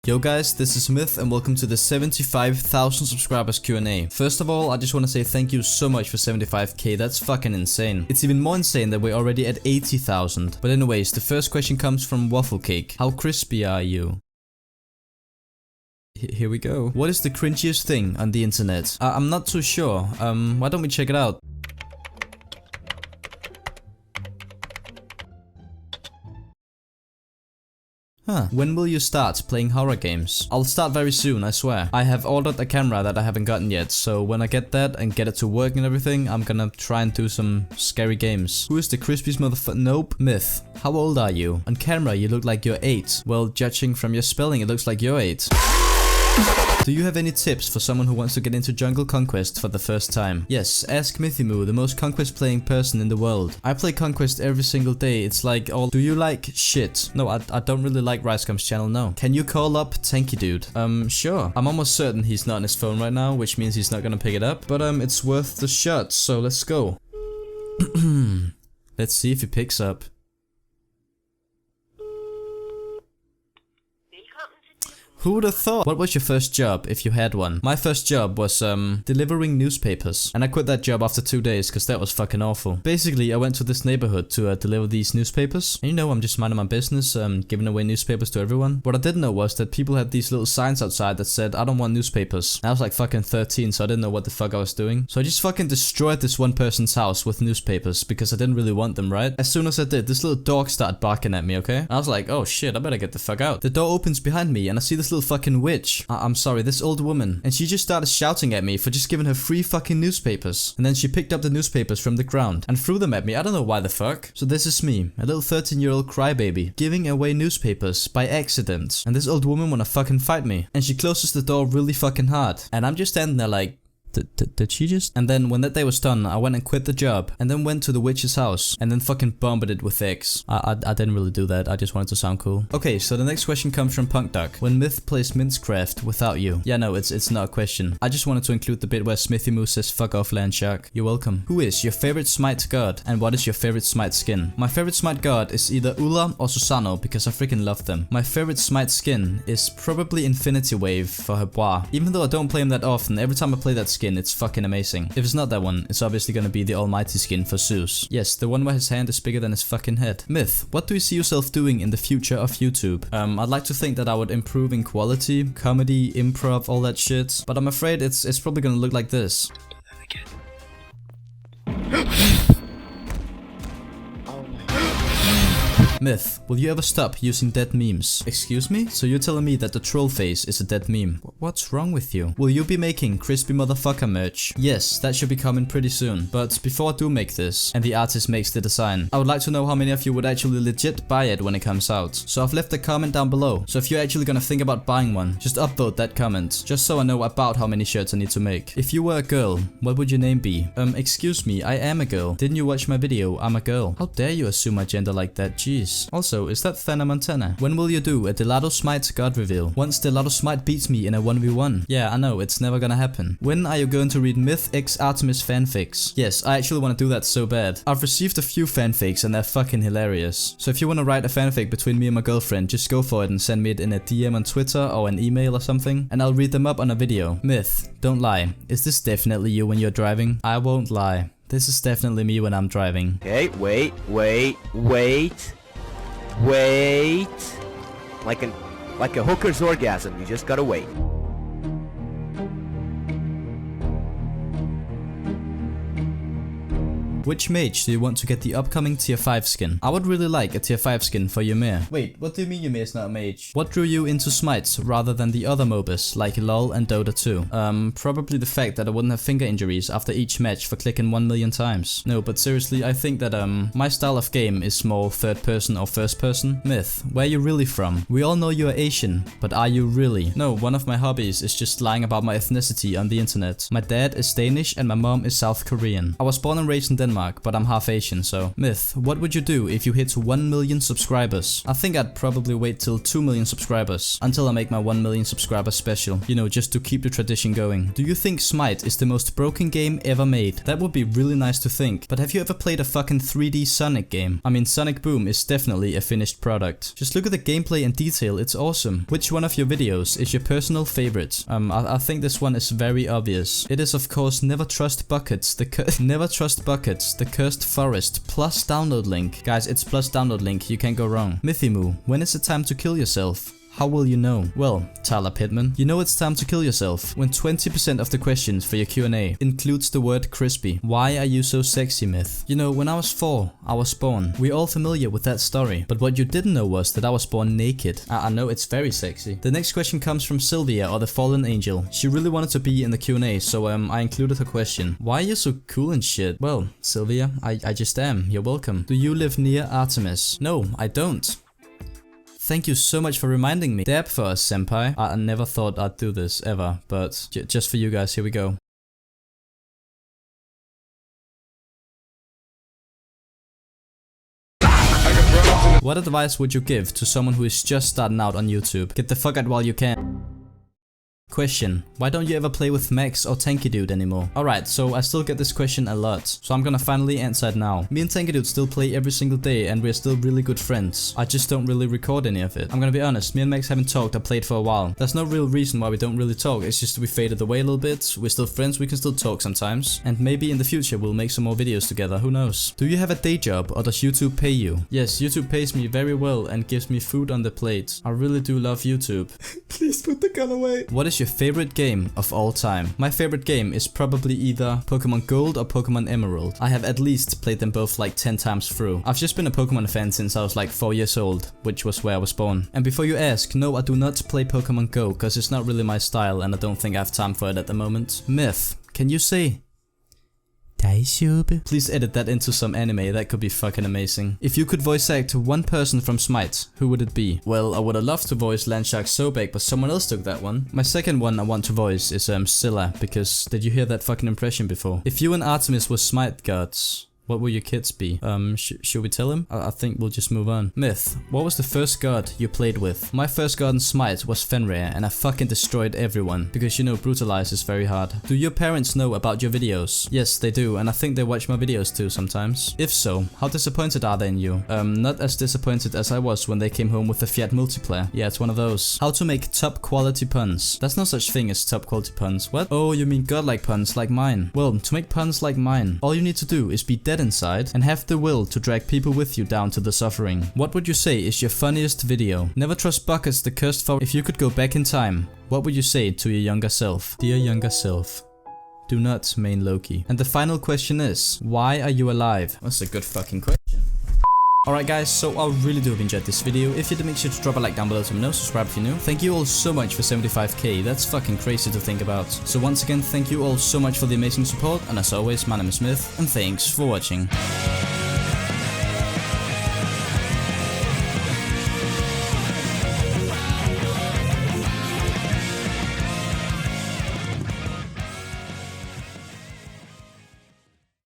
Yo guys, this is Myth and welcome to the 75,000 subscribers Q&A. First of all, I just want to say thank you so much for 75k, that's fucking insane. It's even more insane that we're already at 80,000. But anyways, the first question comes from Waffle Cake. How crispy are you? Here we go. What is the cringiest thing on the internet? I'm not too sure. Why don't we check it out? When will you start playing horror games? I'll start very soon, I swear. I have ordered a camera that I haven't gotten yet, so when I get that and get it to work and everything, I'm gonna try and do some scary games. Who is the crispiest motherfucker? Nope. Myth. How old are you? On camera, you look like you're 8. Well, judging from your spelling, it looks like you're 8. Do you have any tips for someone who wants to get into Jungle Conquest for the first time? Yes, ask MythyMoo, the most Conquest playing person in the world. I play Conquest every single day. It's like all— Do you like shit? No, I don't really like RiceGum's channel, no. Can you call up Tanky Dude? Sure. I'm almost certain he's not on his phone right now, which means he's not gonna pick it up. But it's worth the shot, so let's go. Let's see if he picks up. Who would have thought? What was your first job, if you had one? My first job was, delivering newspapers. And I quit that job after 2 days, because that was fucking awful. Basically, I went to this neighborhood to deliver these newspapers. And you know, I'm just minding my business, giving away newspapers to everyone. What I didn't know was that people had these little signs outside that said, I don't want newspapers. And I was like fucking 13, so I didn't know what the fuck I was doing. So I just fucking destroyed this one person's house with newspapers, because I didn't really want them, right? As soon as I did, this little dog started barking at me, okay? And I was like, oh shit, I better get the fuck out. The door opens behind me, and I see this little fucking witch. I'm sorry, this old woman. And she just started shouting at me for just giving her free fucking newspapers. And then she picked up the newspapers from the ground and threw them at me. I don't know why the fuck. So this is me, a little 13-year-old crybaby, giving away newspapers by accident. And this old woman wanna fucking fight me. And she closes the door really fucking hard. And I'm just standing there like, did she just? And then when that day was done, I went and quit the job and then went to the witch's house and then fucking bombed it with eggs. I didn't really do that. I just wanted to sound cool. Okay, so the next question comes from Punk Duck. When Myth plays Minecraft without you? Yeah, no, it's not a question. I just wanted to include the bit where MythyMoo says fuck off land shark. You're welcome. Who is your favorite Smite god and what is your favorite Smite skin? My favorite Smite god is either Ulla or Susano because I freaking love them. My favorite Smite skin is probably Infinity Wave for her bois. Even though I don't play him that often, every time I play that skin, it's fucking amazing. If it's not that one, it's obviously gonna be the Almighty skin for Zeus. Yes, the one where his hand is bigger than his fucking head. Myth, what do you see yourself doing in the future of YouTube? I'd like to think that I would improve in quality, comedy, improv, all that shit, but I'm afraid it's probably gonna look like this. Myth, will you ever stop using dead memes? Excuse me? So you're telling me that the troll face is a dead meme? What's wrong with you? Will you be making crispy motherfucker merch? Yes, that should be coming pretty soon. But before I do make this, and the artist makes the design, I would like to know how many of you would actually legit buy it when it comes out. So I've left a comment down below. So if you're actually gonna think about buying one, just upvote that comment. Just so I know about how many shirts I need to make. If you were a girl, what would your name be? Excuse me, I am a girl. Didn't you watch my video? I'm a girl. How dare you assume my gender like that? Jeez. Also, is that Thana Montana? When will you do a Delado Smite god reveal? Once Delado Smite beats me in a 1v1. Yeah, I know, it's never gonna happen. When are you going to read Myth x Artemis fanfics? Yes, I actually want to do that so bad. I've received a few fanfics and they're fucking hilarious. So if you want to write a fanfic between me and my girlfriend, just go for it and send me it in a DM on Twitter or an email or something, and I'll read them up on a video. Myth, don't lie. Is this definitely you when you're driving? I won't lie. This is definitely me when I'm driving. Okay, wait. Like a hooker's orgasm, you just gotta wait. Which mage do you want to get the upcoming tier 5 skin? I would really like a tier 5 skin for Ymir. Wait, what do you mean Ymir is not a mage? What drew you into Smite rather than the other MOBAs like LoL and Dota 2? Probably the fact that I wouldn't have finger injuries after each match for clicking 1 million times. No, but seriously, I think that my style of game is more third person or first person. Myth, where are you really from? We all know you're Asian, but are you really? No, one of my hobbies is just lying about my ethnicity on the internet. My dad is Danish and my mom is South Korean. I was born and raised in Denmark Denmark, but I'm half Asian, so. Myth, what would you do if you hit 1 million subscribers? I think I'd probably wait till 2 million subscribers until I make my 1 million subscriber special. You know, just to keep the tradition going. Do you think Smite is the most broken game ever made? That would be really nice to think. But have you ever played a fucking 3D Sonic game? I mean, Sonic Boom is definitely a finished product. Just look at the gameplay and detail, it's awesome. Which one of your videos is your personal favorite? I think this one is very obvious. It is of course Never Trust Buckets, Never Trust Buckets, the Cursed Forest, plus download link. Guys, it's plus download link, you can't go wrong. MythyMoo, when is it time to kill yourself? How will you know? Well, Tyler Pittman, you know it's time to kill yourself when 20% of the questions for your Q&A includes the word crispy. Why are you so sexy, Myth? You know, when I was 4, I was born. We're all familiar with that story. But what you didn't know was that I was born naked. I know it's very sexy. The next question comes from Sylvia, or the Fallen Angel. She really wanted to be in the Q&A, so I included her question. Why are you so cool and shit? Well, Sylvia, I just am. You're welcome. Do you live near Artemis? No, I don't. Thank you so much for reminding me. Dab for us, senpai. I never thought I'd do this, ever, but just for you guys, here we go. What advice would you give to someone who is just starting out on YouTube? Get the fuck out while you can. Question, why don't you ever play with Max or Tanky Dude anymore? Alright, so I still get this question a lot, so I'm gonna finally answer it now. Me and Tanky Dude still play every single day and we're still really good friends. I just don't really record any of it. I'm gonna be honest, me and Max haven't talked or played for a while. There's no real reason why we don't really talk, it's just we faded away a little bit. We're still friends, we can still talk sometimes. And maybe in the future we'll make some more videos together, who knows? Do you have a day job or does YouTube pay you? Yes, YouTube pays me very well and gives me food on the plate. I really do love YouTube. Please put the gun away. What is your favorite game of all time? My favorite game is probably either Pokemon Gold or Pokemon Emerald. I have at least played them both like 10 times through. I've just been a Pokemon fan since I was like 4 years old, which was where I was born. And before you ask, no, I do not play Pokemon Go, cause it's not really my style and I don't think I have time for it at the moment. Myth, can you say please edit that into some anime, that could be fucking amazing. If you could voice act one person from Smite, who would it be? Well, I would have loved to voice Landshark Sobek, but someone else took that one. My second one I want to voice is Scylla, because did you hear that fucking impression before? If you and Artemis were Smite gods, what will your kids be? Should we tell him? I think we'll just move on. Myth, what was the first god you played with? My first god in Smite was Fenrir, and I fucking destroyed everyone. Because you know, brutalize is very hard. Do your parents know about your videos? Yes, they do, and I think they watch my videos too sometimes. If so, how disappointed are they in you? Not as disappointed as I was when they came home with the Fiat multiplayer. Yeah, it's one of those. How to make top quality puns? There's no such thing as top quality puns. What? Oh, you mean godlike puns like mine? Well, to make puns like mine, all you need to do is be dead inside and have the will to drag people with you down to the suffering. What would you say is your funniest video? Never Trust Buckets, the Cursed Forest. If you could go back in time, what would you say to your younger self? Dear younger self, do not main Loki. And the final question is, why are you alive? That's a good fucking question. Alright guys, so I really do hope you enjoyed this video. If you did, make sure to drop a like down below, let me know, subscribe if you're new. Thank you all so much for 75k, that's fucking crazy to think about. So once again, thank you all so much for the amazing support, and as always, my name is Smith, and thanks for watching.